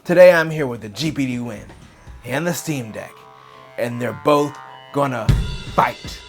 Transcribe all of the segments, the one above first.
Today I'm here with the GPD WIN and the Steam Deck, and they're both gonna fight.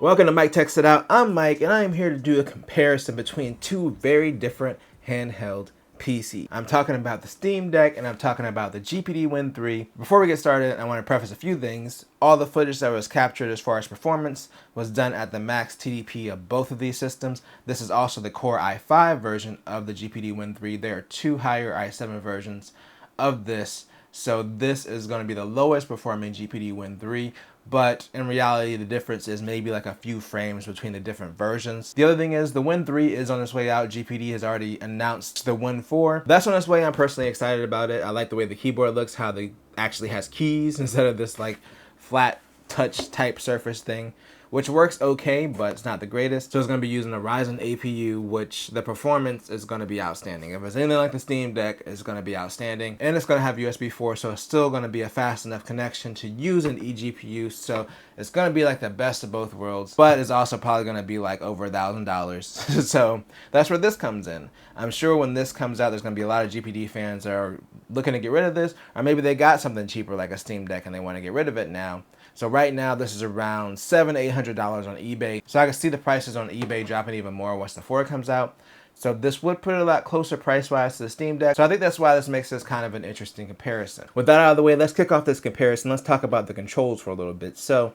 Welcome to Mike Texts It Out. I'm Mike, and I am here to do a comparison between two very different handheld PC. I'm talking about the Steam Deck, and I'm talking about the GPD WIN 3. Before we get started, I want to preface a few things. All the footage that was captured as far as performance was done at the max TDP of both of these systems. This is also the Core i5 version of the GPD WIN 3. There are two higher i7 versions of this. So this is going to be the lowest performing GPD WIN 3, but in reality the difference is maybe like a few frames between the different versions. The other thing is the WIN 3 is on its way out. GPD has already announced the WIN 4. That's on its way. I'm personally excited about it. I like the way the keyboard looks, how they actually has keys instead of this like flat touch type surface thing, which works okay, but it's not the greatest. So it's going to be using a Ryzen APU, which the performance is going to be outstanding. If it's anything like the Steam Deck, it's going to be outstanding. And it's going to have USB 4, so it's still going to be a fast enough connection to use an eGPU. So it's going to be like the best of both worlds, but it's also probably going to be like over $1,000. So that's where this comes in. I'm sure when this comes out, there's going to be a lot of GPD fans that are looking to get rid of this, or maybe they got something cheaper like a Steam Deck and they want to get rid of it now. So right now, this is around $700 to $800 on eBay. So I can see the prices on eBay dropping even more once the 4 comes out. So this would put it a lot closer price-wise to the Steam Deck. So I think that's why this makes this kind of an interesting comparison. With that out of the way, let's kick off this comparison. Let's talk about the controls for a little bit. So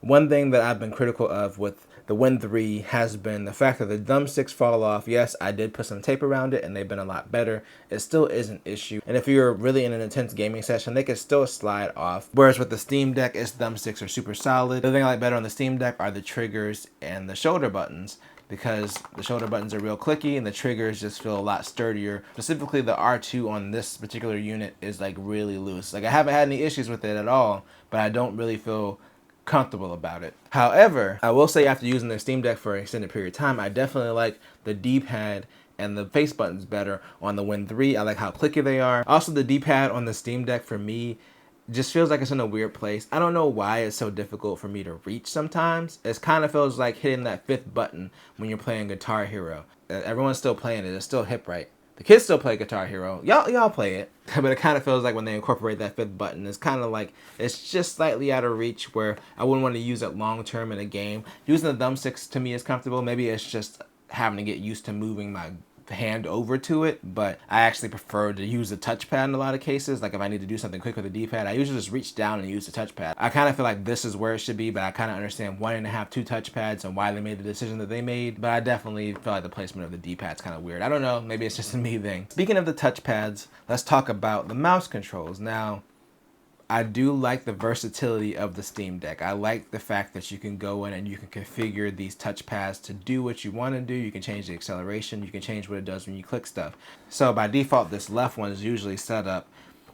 one thing that I've been critical of with the WIN 3 has been the fact that the thumbsticks fall off. Yes, I did put some tape around it and they've been a lot better. It still is an issue. And if you're really in an intense gaming session, they can still slide off. Whereas with the Steam Deck, its thumbsticks are super solid. The thing I like better on the Steam Deck are the triggers and the shoulder buttons, because the shoulder buttons are real clicky and the triggers just feel a lot sturdier. Specifically, the R2 on this particular unit is like really loose. Like I haven't had any issues with it at all, but I don't really feel comfortable about it. However, I will say after using the Steam Deck for an extended period of time, I definitely like the D-pad and the face buttons better on the WIN 3. I like how clicky they are. Also, the D-pad on the Steam Deck for me just feels like it's in a weird place. I don't know why it's so difficult for me to reach sometimes. It kind of feels like hitting that 5th button when you're playing Guitar Hero. Everyone's still playing it. It's still hip right. The kids still play Guitar Hero. Y'all play it. But it kind of feels like when they incorporate that 5th button, it's kind of like it's just slightly out of reach where I wouldn't want to use it long term in a game. Using the thumbsticks to me is comfortable. Maybe it's just having to get used to moving my hand over to it, but I actually prefer to use the touchpad in a lot of cases. Like if I need to do something quick with the D-pad, I usually just reach down and use the touchpad. I kind of feel like this is where it should be, but I kind of understand wanting to have 2 touchpads and why they made the decision that they made, but I definitely feel like the placement of the D-pad's kind of weird. I don't know, maybe it's just a me thing. Speaking of the touchpads, let's talk about the mouse controls. Now, I do like the versatility of the Steam Deck. I like the fact that you can go in and you can configure these touchpads to do what you want to do. You can change the acceleration. You can change what it does when you click stuff. So by default, this left one is usually set up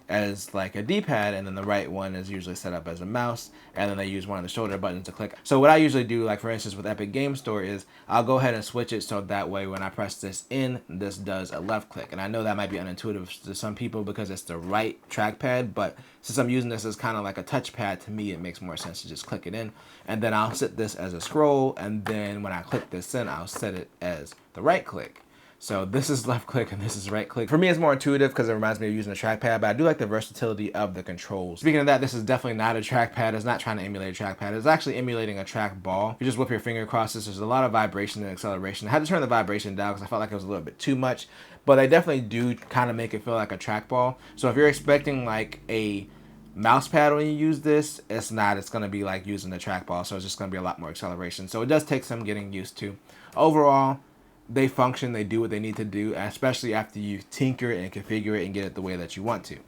as like a D-pad, and then the right one is usually set up as a mouse, and then they use one of the shoulder buttons to click. So what I usually do, like for instance with Epic Game Store, is I'll go ahead and switch it so that way when I press this in, this does a left click. And I know that might be unintuitive to some people because it's the right trackpad, but since I'm using this as kind of like a touchpad, to me it makes more sense to just click it in. And then I'll set this as a scroll, and then when I click this in, I'll set it as the right click. So this is left click and this is right click. For me, it's more intuitive because it reminds me of using a trackpad, but I do like the versatility of the controls. Speaking of that, this is definitely not a trackpad. It's not trying to emulate a trackpad. It's actually emulating a trackball. You just whip your finger across this. There's a lot of vibration and acceleration. I had to turn the vibration down because I felt like it was a little bit too much, but they definitely do kind of make it feel like a trackball. So if you're expecting like a mouse pad when you use this, it's not. It's going to be like using a trackball, so it's just going to be a lot more acceleration. So it does take some getting used to. Overall, they function, they do what they need to do, especially after you tinker it and configure it and get it the way that you want to.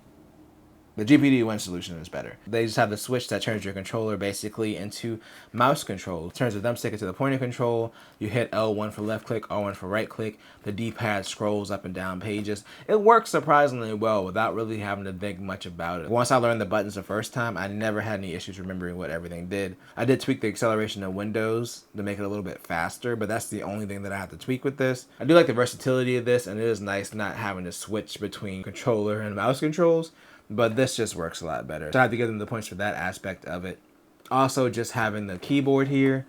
The GPD WIN solution is better. They just have the switch that turns your controller basically into mouse control. It turns the thumbstick into the pointer control. You hit L1 for left click, R1 for right click. The D-pad scrolls up and down pages. It works surprisingly well without really having to think much about it. Once I learned the buttons the first time, I never had any issues remembering what everything did. I did tweak the acceleration of Windows to make it a little bit faster, but that's the only thing that I have to tweak with this. I do like the versatility of this, and it is nice not having to switch between controller and mouse controls. But this just works a lot better. So I have to give them the points for that aspect of it. Also, just having the keyboard here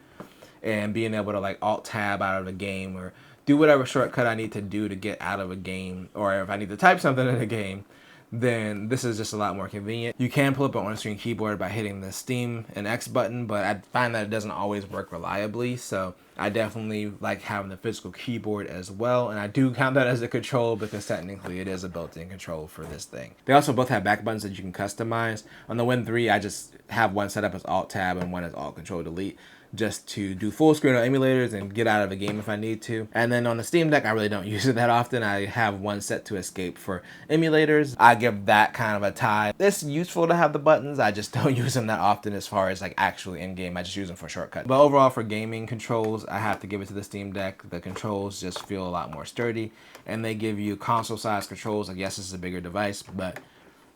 and being able to like Alt-Tab out of a game or do whatever shortcut I need to do to get out of a game, or if I need to type something in a game, then this is just a lot more convenient. You can pull up an on-screen keyboard by hitting the Steam and X button, but I find that it doesn't always work reliably, so I definitely like having the physical keyboard as well, and I do count that as a control because technically it is a built-in control for this thing. They also both have back buttons that you can customize. On the Win 3, I just have one set up as Alt-Tab and one as Alt-Control-Delete, just to do full screen on emulators and get out of a game if I need to. And then on the Steam Deck, I really don't use it that often. I have one set to escape for emulators. I give that kind of a tie. It's useful to have the buttons. I just don't use them that often as far as like actually in game. I just use them for shortcuts. But overall for gaming controls, I have to give it to the Steam Deck. The controls just feel a lot more sturdy and they give you console size controls. Like yes, this is a bigger device, but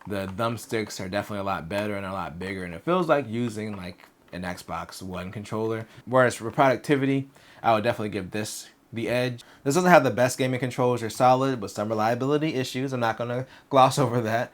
the thumbsticks are definitely a lot better and a lot bigger. And it feels like using like an Xbox One controller. Whereas for productivity, I would definitely give this the edge. This doesn't have the best gaming controls. They're solid with some reliability issues. I'm not going to gloss over that.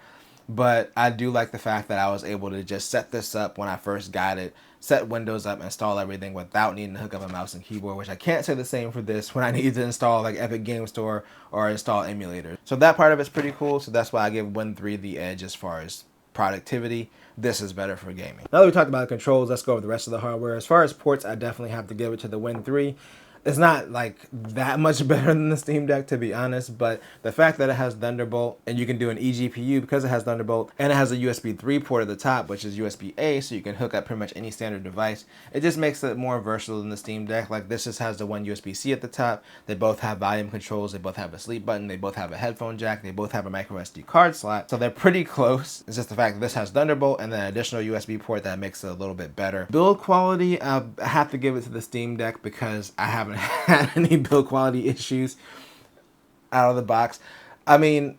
But I do like the fact that I was able to just set this up when I first got it, set Windows up, install everything without needing to hook up a mouse and keyboard, which I can't say the same for this when I need to install like Epic Game Store or install emulators. So that part of it's pretty cool. So that's why I give Win 3 the edge as far as productivity. This is better for gaming. Now that we talked about the controls, let's go over the rest of the hardware. As far as ports, I definitely have to give it to the Win 3. It's not like that much better than the Steam Deck, to be honest, but the fact that it has Thunderbolt and you can do an eGPU because it has Thunderbolt, and it has a USB 3 port at the top, which is USB-A, so you can hook up pretty much any standard device. It just makes it more versatile than the Steam Deck. Like this just has the one USB-C at the top. They both have volume controls. They both have a sleep button. They both have a headphone jack. They both have a micro SD card slot. So they're pretty close. It's just the fact that this has Thunderbolt and then an additional USB port that makes it a little bit better. Build quality, I have to give it to the Steam Deck because I haven't had any build quality issues out of the box. I mean,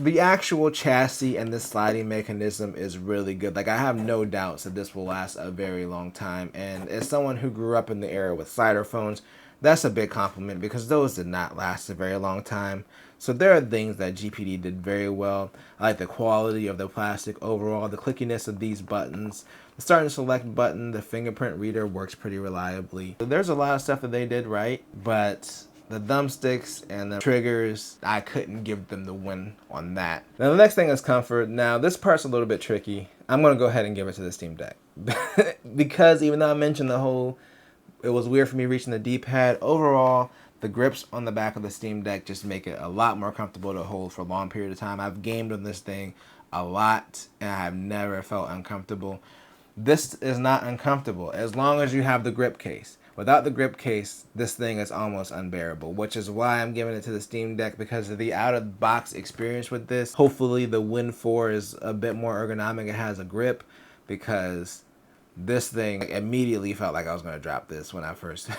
the actual chassis and the sliding mechanism is really good. Like I have no doubts that this will last a very long time. And as someone who grew up in the era with slider phones, that's a big compliment because those did not last a very long time. So there are things that GPD did very well. I like the quality of the plastic overall, the clickiness of these buttons. The start and select button, the fingerprint reader works pretty reliably. So there's a lot of stuff that they did right, but the thumbsticks and the triggers, I couldn't give them the win on that. Now the next thing is comfort. Now this part's a little bit tricky. I'm gonna go ahead and give it to the Steam Deck. Because even though I mentioned it was weird for me reaching the D-pad, overall, the grips on the back of the Steam Deck just make it a lot more comfortable to hold for a long period of time. I've gamed on this thing a lot, and I have never felt uncomfortable. This is not uncomfortable as long as you have the grip case. Without the grip case, this thing is almost unbearable, which is why I'm giving it to the Steam Deck because of the out-of-box experience with this. Hopefully the Win 4 is a bit more ergonomic. It has a grip because this thing immediately felt like I was going to drop this when I first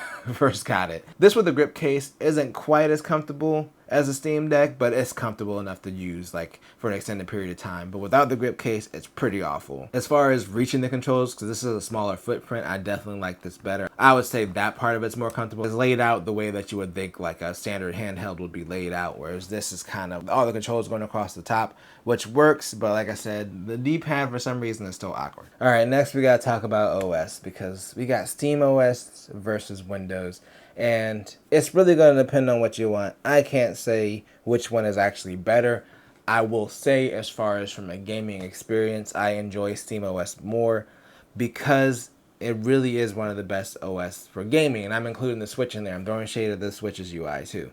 got it. This with the grip case isn't quite as comfortable as a Steam Deck, but it's comfortable enough to use like for an extended period of time. But without the grip case, it's pretty awful. As far as reaching the controls, because this is a smaller footprint, I definitely like this better. I would say that part of it's more comfortable. It's laid out the way that you would think like a standard handheld would be laid out, whereas this is kind of all the controls going across the top, which works, but like I said, the D-pad for some reason is still awkward. All right, next we gotta talk about OS, because we got Steam OS versus Windows. And it's really going to depend on what you want. I can't say which one is actually better. I will say, as far as from a gaming experience, I enjoy SteamOS more because it really is one of the best OS for gaming. And I'm including the Switch in there. I'm throwing shade at the Switch's UI too.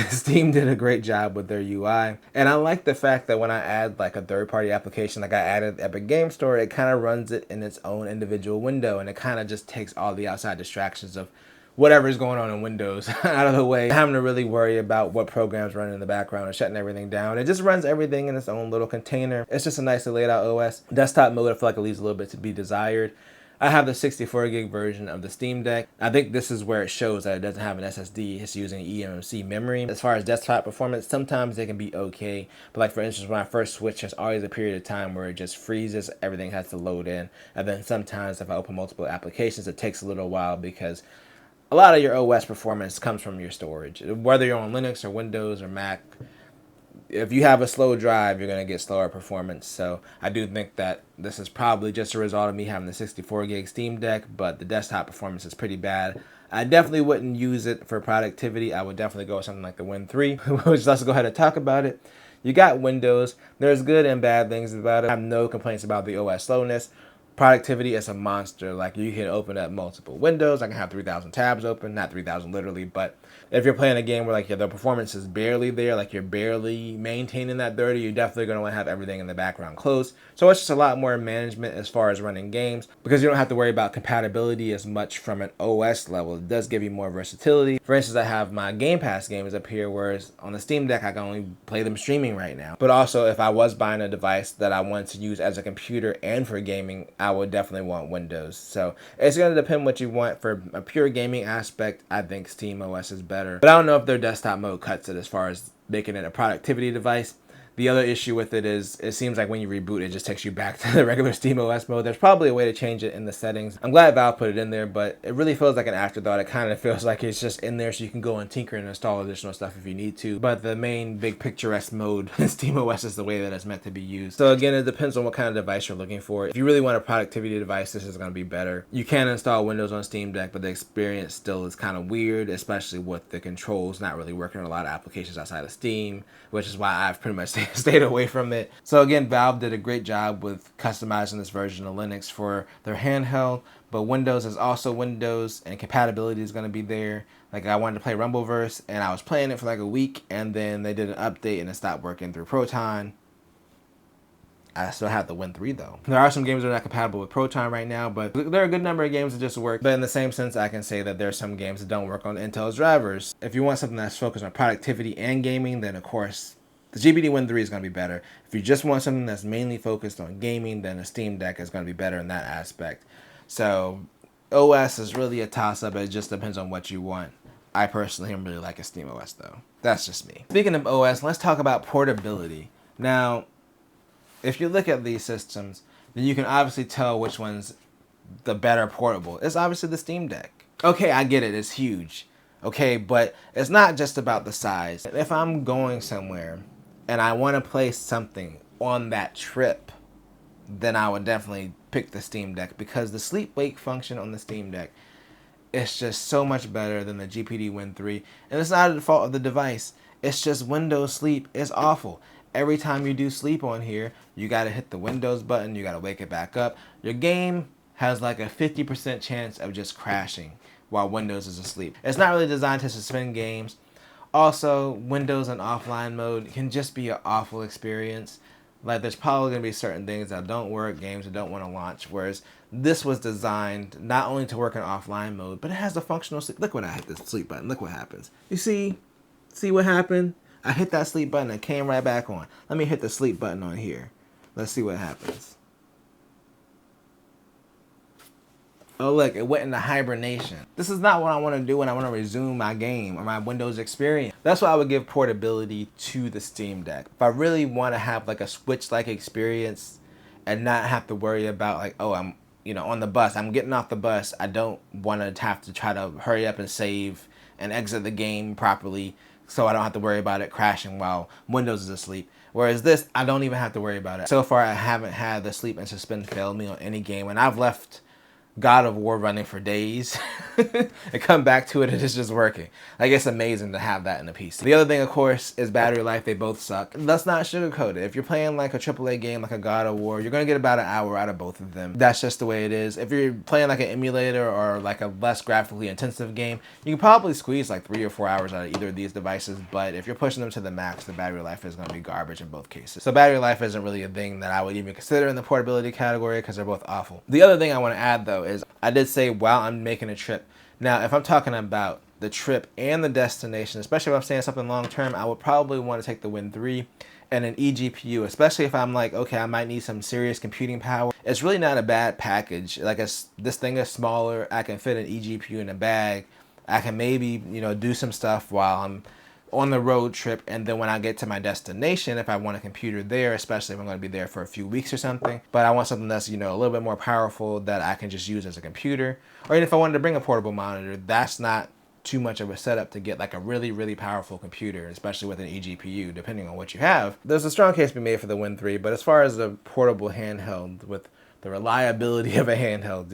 Steam did a great job with their UI. And I like the fact that when I add like a third-party application, like I added Epic Game Store, it kind of runs it in its own individual window. And it kind of just takes all the outside distractions of whatever's going on in Windows out of the way, having to really worry about what programs running in the background and shutting everything down. It just runs everything in its own little container. It's just a nicely laid out OS. Desktop mode, I feel like it leaves a little bit to be desired. I have the 64 gig version of the Steam Deck. I think this is where it shows that it doesn't have an SSD. It's using eMMC memory. As far as desktop performance, sometimes they can be okay. But like for instance, when I first switch, there's always a period of time where it just freezes. Everything has to load in. And then sometimes if I open multiple applications, it takes a little while because a lot of your OS performance comes from your storage. Whether you're on Linux or Windows or Mac, if you have a slow drive, you're going to get slower performance. So I do think that this is probably just a result of me having the 64 gig Steam Deck, but the desktop performance is pretty bad. I definitely wouldn't use it for productivity. I would definitely go with something like the Win 3, which let's go ahead and talk about it. You got Windows. There's good and bad things about it. I have no complaints about the OS slowness. Productivity is a monster. Like, you can open up multiple windows. I can have 3,000 tabs open, not 3,000 literally, but if you're playing a game where like the performance is barely there, like you're barely maintaining that 30, you're definitely going to want to have everything in the background closed. So it's just a lot more management as far as running games because you don't have to worry about compatibility as much from an OS level. It does give you more versatility. For instance, I have my Game Pass games up here, whereas on the Steam Deck, I can only play them streaming right now. But also, if I was buying a device that I wanted to use as a computer and for gaming, I would definitely want Windows. So it's going to depend what you want. For a pure gaming aspect, I think Steam OS is better. But I don't know if their desktop mode cuts it as far as making it a productivity device. The other issue with it is it seems like when you reboot, it just takes you back to the regular SteamOS mode. There's probably a way to change it in the settings. I'm glad Valve put it in there, but it really feels like an afterthought. It kind of feels like it's just in there so you can go and tinker and install additional stuff if you need to. But the main big picturesque mode in SteamOS is the way that it's meant to be used. So again, it depends on what kind of device you're looking for. If you really want a productivity device, this is going to be better. You can install Windows on Steam Deck, but the experience still is kind of weird, especially with the controls not really working on a lot of applications outside of Steam, which is why I've pretty much stayed away from it. So again, Valve did a great job with customizing this version of Linux for their handheld, but Windows is also Windows and compatibility is going to be there. Like, I wanted to play Rumbleverse and I was playing it for like a week and then they did an update and it stopped working through Proton. I still have the Win 3 though. There are some games that are not compatible with Proton right now, but there are a good number of games that just work. But in the same sense, I can say that there are some games that don't work on Intel's drivers. If you want something that's focused on productivity and gaming, then of course the GPD WIN 3 is going to be better. If you just want something that's mainly focused on gaming, then a Steam Deck is going to be better in that aspect. So OS is really a toss-up. It just depends on what you want. I personally am really like a Steam OS though. That's just me. Speaking of OS, let's talk about portability. Now, if you look at these systems, then you can obviously tell which one's the better portable. It's obviously the Steam Deck. Okay, I get it. It's huge. Okay, but it's not just about the size. If I'm going somewhere and I want to play something on that trip, then I would definitely pick the Steam Deck because the sleep-wake function on the Steam Deck is just so much better than the GPD WIN 3. And it's not the fault of the device. It's just Windows Sleep is awful. Every time you do sleep on here, you got to hit the Windows button. You got to wake it back up. Your game has like a 50% chance of just crashing while Windows is asleep. It's not really designed to suspend games. Also, Windows in offline mode can just be an awful experience. Like, there's probably going to be certain things that don't work, games that don't want to launch, whereas this was designed not only to work in offline mode, but it has a functional sleep. Look when I hit the sleep button. Look what happens. You see what happened? I hit that sleep button and came right back on. Let me hit the sleep button on here. Let's see what happens. Oh look, it went into hibernation. This is not what I want to do when I want to resume my game or my Windows experience. That's why I would give portability to the Steam Deck. If I really want to have like a Switch-like experience and not have to worry about like, oh, I'm on the bus. I'm getting off the bus. I don't want to have to try to hurry up and save and exit the game properly so I don't have to worry about it crashing while Windows is asleep. Whereas this, I don't even have to worry about it. So far, I haven't had the sleep and suspend fail me on any game, and I've left God of War running for days and come back to it and it's just working. Like, it's amazing to have that in a PC. The other thing, of course, is battery life. They both suck. Let's not sugarcoat it. If you're playing like a AAA game like a God of War, you're going to get about an hour out of both of them. That's just the way it is. If you're playing like an emulator or like a less graphically intensive game, you can probably squeeze like 3 or 4 hours out of either of these devices, but if you're pushing them to the max, the battery life is going to be garbage in both cases. So battery life isn't really a thing that I would even consider in the portability category because they're both awful. The other thing I want to add though is I did say while I'm making a trip, Now, if I'm talking about the trip and the destination, especially if I'm saying something long term, I would probably want to take the Win 3 and an eGPU, especially if I'm like, okay, I might need some serious computing power. It's really not a bad package. Like, this thing is smaller. I can fit an eGPU in a bag. I can maybe, do some stuff while I'm on the road trip, and then when I get to my destination, if I want a computer there, especially if I'm going to be there for a few weeks or something, but I want something that's a little bit more powerful that I can just use as a computer, or even if I wanted to bring a portable monitor, that's not too much of a setup to get like a really, really powerful computer, especially with an eGPU, depending on what you have. There's a strong case to be made for the Win 3, but as far as a portable handheld with the reliability of a handheld,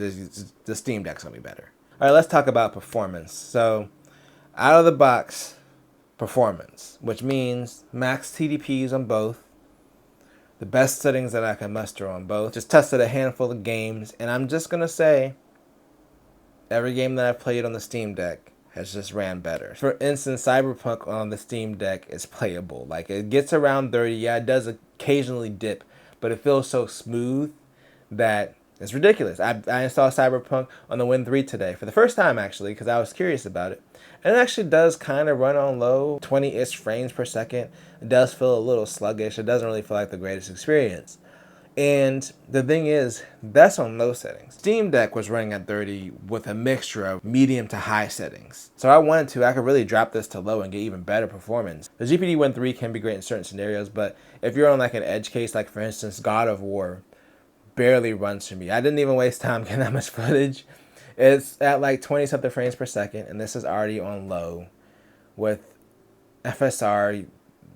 the Steam Deck's gonna be better. All right, let's talk about performance. So, out of the box, performance, which means max TDPs on both, the best settings that I can muster on both. Just tested a handful of games, and I'm just gonna say every game that I've played on the Steam Deck has just ran better. For instance, Cyberpunk on the Steam Deck is playable. Like, it gets around 30, yeah, it does occasionally dip, but it feels so smooth that it's ridiculous. I installed Cyberpunk on the Win 3 today for the first time, actually, because I was curious about it. And it actually does kind of run on low, 20-ish frames per second. It does feel a little sluggish. It doesn't really feel like the greatest experience. And the thing is, that's on low settings. Steam Deck was running at 30 with a mixture of medium to high settings. So I could really drop this to low and get even better performance. The GPD Win 3 can be great in certain scenarios, but if you're on like an edge case, like for instance, God of War, barely runs for me. I didn't even waste time getting that much footage. It's at like 20 something frames per second, and this is already on low with FSR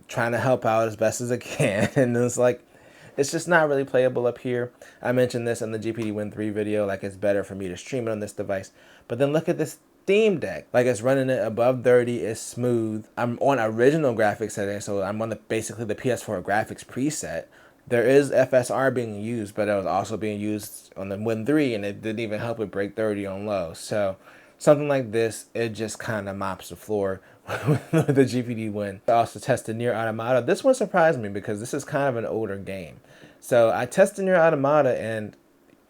trying to help out as best as it can. And it's just not really playable up here. I mentioned this in the GPD Win 3 video, like it's better for me to stream it on this device. But then look at this Steam Deck. Like, it's running it above 30, it's smooth. I'm on original graphics settings, so I'm on basically the PS4 graphics preset. There is FSR being used, but it was also being used on the Win 3, and it didn't even help it break 30 on low. So something like this, it just kind of mops the floor with the GPD Win. I also tested Nier Automata. This one surprised me because this is kind of an older game. So I tested Nier Automata, and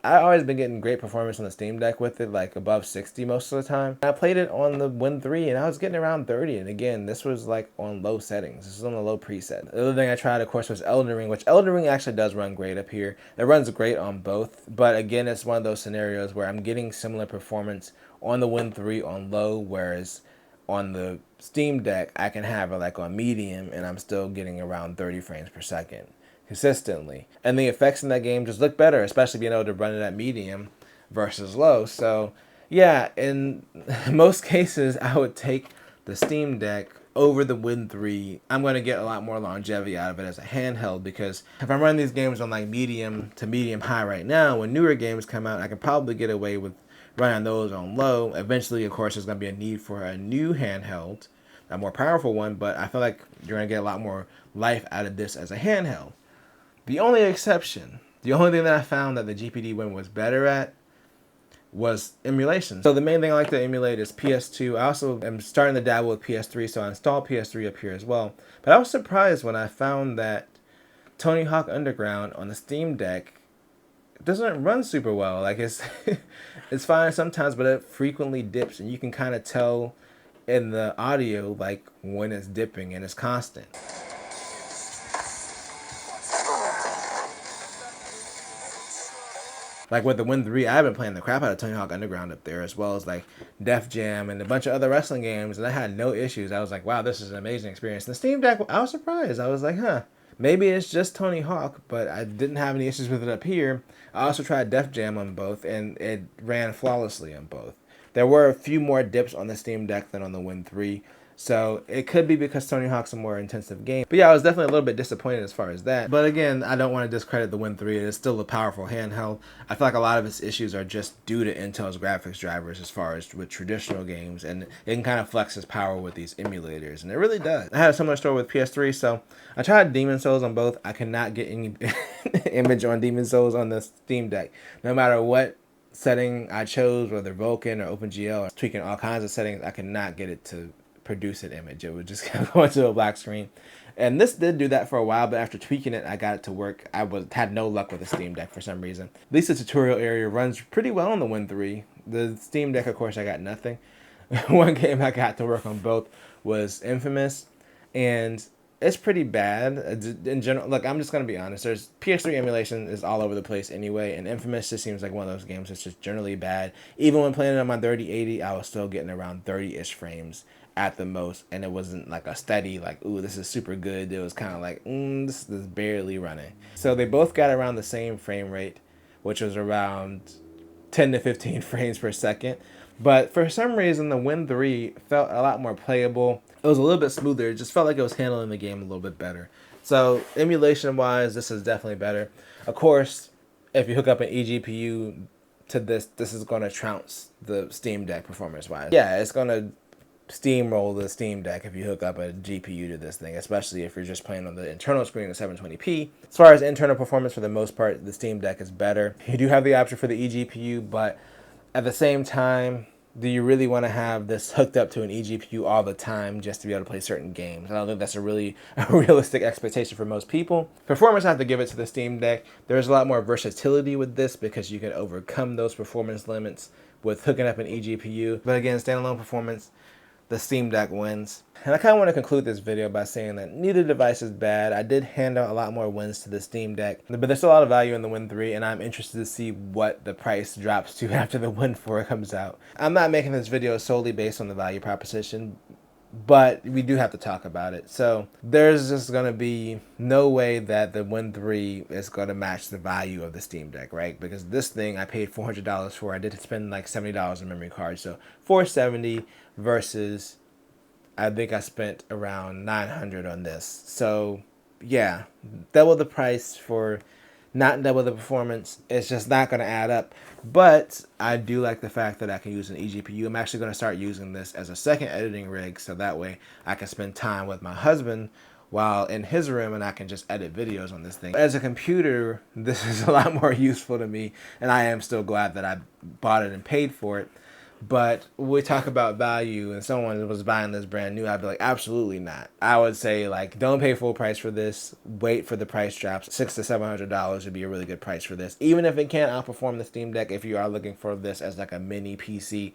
I've always been getting great performance on the Steam Deck with it, like above 60 most of the time. I played it on the Win 3 and I was getting around 30. And again, this was like on low settings. This is on the low preset. The other thing I tried, of course, was Elden Ring, which Elden Ring actually does run great up here. It runs great on both. But again, it's one of those scenarios where I'm getting similar performance on the Win 3 on low, whereas on the Steam Deck, I can have it like on medium and I'm still getting around 30 frames per second. Consistently. And the effects in that game just look better, especially being able to run it at medium versus low. So yeah, in most cases, I would take the Steam Deck over the Win 3. I'm going to get a lot more longevity out of it as a handheld, because if I'm running these games on like medium to medium high right now, when newer games come out, I can probably get away with running those on low. Eventually, of course, there's going to be a need for a new handheld, a more powerful one, but I feel like you're going to get a lot more life out of this as a handheld. The only exception, the only thing that I found that the GPD Win was better at was emulation. So the main thing I like to emulate is PS2. I also am starting to dabble with PS3, so I installed PS3 up here as well. But I was surprised when I found that Tony Hawk Underground on the Steam Deck doesn't run super well. Like, it's it's fine sometimes, but it frequently dips, and you can kind of tell in the audio like when it's dipping, and it's constant. Like with the Win 3, I've been playing the crap out of Tony Hawk Underground up there, as well as like Def Jam and a bunch of other wrestling games, and I had no issues. I was like, wow, this is an amazing experience. And the Steam Deck, I was surprised. I was like, huh, maybe it's just Tony Hawk, but I didn't have any issues with it up here. I also tried Def Jam on both, and it ran flawlessly on both. There were a few more dips on the Steam Deck than on the Win 3. So it could be because Tony Hawk's a more intensive game. But yeah, I was definitely a little bit disappointed as far as that. But again, I don't want to discredit the Win 3. It is still a powerful handheld. I feel like a lot of its issues are just due to Intel's graphics drivers as far as with traditional games. And it can kind of flex its power with these emulators. And it really does. I had a similar story with PS3. So I tried Demon's Souls on both. I could not get any image on Demon's Souls on the Steam Deck. No matter what setting I chose, whether Vulkan or OpenGL, or tweaking all kinds of settings, I could not get it to produce an image. It would just go into a black screen. And this did do that for a while, but after tweaking it, I got it to work. Had no luck with the Steam Deck for some reason. At least the tutorial area runs pretty well on the Win 3. The Steam Deck, of course, I got nothing. One game I got to work on both was Infamous, and it's pretty bad in general. Look, I'm just gonna be honest. There's PS3 emulation is all over the place anyway, and Infamous just seems like one of those games that's just generally bad. Even when playing it on my 3080, I was still getting around 30-ish frames at the most, and it wasn't like a steady like, ooh, this is super good. It was kind of like, this is barely running. So they both got around the same frame rate, which was around 10 to 15 frames per second. But for some reason, the Win 3 felt a lot more playable. It was a little bit smoother. It just felt like it was handling the game a little bit better. So emulation-wise, this is definitely better. Of course, if you hook up an eGPU to this is going to trounce the Steam Deck performance-wise. Yeah, it's going to steamroll the Steam Deck if you hook up a GPU to this thing, especially if you're just playing on the internal screen at 720p. As far as internal performance, for the most part, the Steam Deck is better. You do have the option for the eGPU, but at the same time, do you really want to have this hooked up to an eGPU all the time just to be able to play certain games? I don't think that's a realistic expectation for most people. Performance, I have to give it to the Steam Deck. There's a lot more versatility with this because you can overcome those performance limits with hooking up an eGPU. But again, standalone performance, the Steam Deck wins. And I kind of want to conclude this video by saying that neither device is bad. I did hand out a lot more wins to the Steam Deck, but there's still a lot of value in the Win 3, and I'm interested to see what the price drops to after the Win 4 comes out. I'm not making this video solely based on the value proposition, but we do have to talk about it. So there's just going to be no way that the Win 3 is going to match the value of the Steam Deck, right? Because this thing I paid $400 for. I did spend like $70 on memory card, so $470 versus I think I spent around $900 on this. So yeah, double the price for not double the performance. It's just not going to add up. But I do like the fact that I can use an eGPU. I'm actually going to start using this as a second editing rig, so that way I can spend time with my husband while in his room and I can just edit videos on this thing. As a computer, this is a lot more useful to me, and I am still glad that I bought it and paid for it. But when we talk about value and someone was buying this brand new, I'd be like, absolutely not. I would say, like, don't pay full price for this. Wait for the price drops. $600 to $700 would be a really good price for this. Even if it can't outperform the Steam Deck, if you are looking for this as like a mini PC,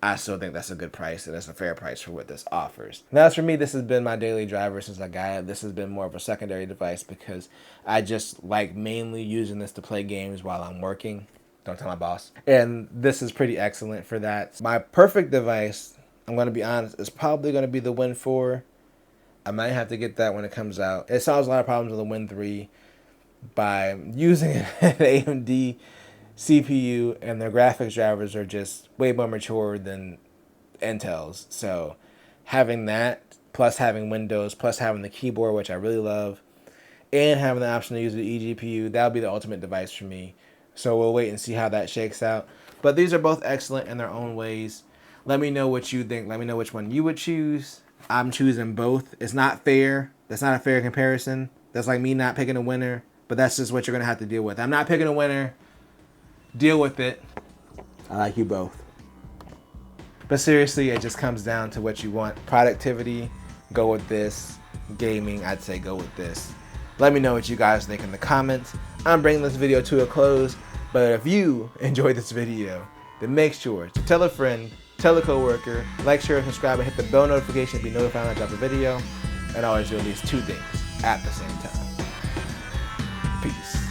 I still think that's a good price, and it's a fair price for what this offers. Now, as for me, this has been my daily driver since I got it. This has been more of a secondary device because I just like mainly using this to play games while I'm working. Don't tell my boss. And this is pretty excellent for that. My perfect device, I'm going to be honest, is probably going to be the Win 4. I might have to get that when it comes out. It solves a lot of problems with the Win 3 by using an AMD CPU, and their graphics drivers are just way more mature than Intel's. So having that, plus having Windows, plus having the keyboard, which I really love, and having the option to use the eGPU, that would be the ultimate device for me. So we'll wait and see how that shakes out. But these are both excellent in their own ways. Let me know what you think. Let me know which one you would choose. I'm choosing both. It's not fair. That's not a fair comparison. That's like me not picking a winner. But that's just what you're going to have to deal with. I'm not picking a winner. Deal with it. I like you both. But seriously, it just comes down to what you want. Productivity, go with this. Gaming, I'd say go with this. Let me know what you guys think in the comments. I'm bringing this video to a close, but if you enjoyed this video, then make sure to tell a friend, tell a coworker, like, share, and subscribe, and hit the bell notification to be notified when I drop a video, and always do at least 2 things at the same time. Peace.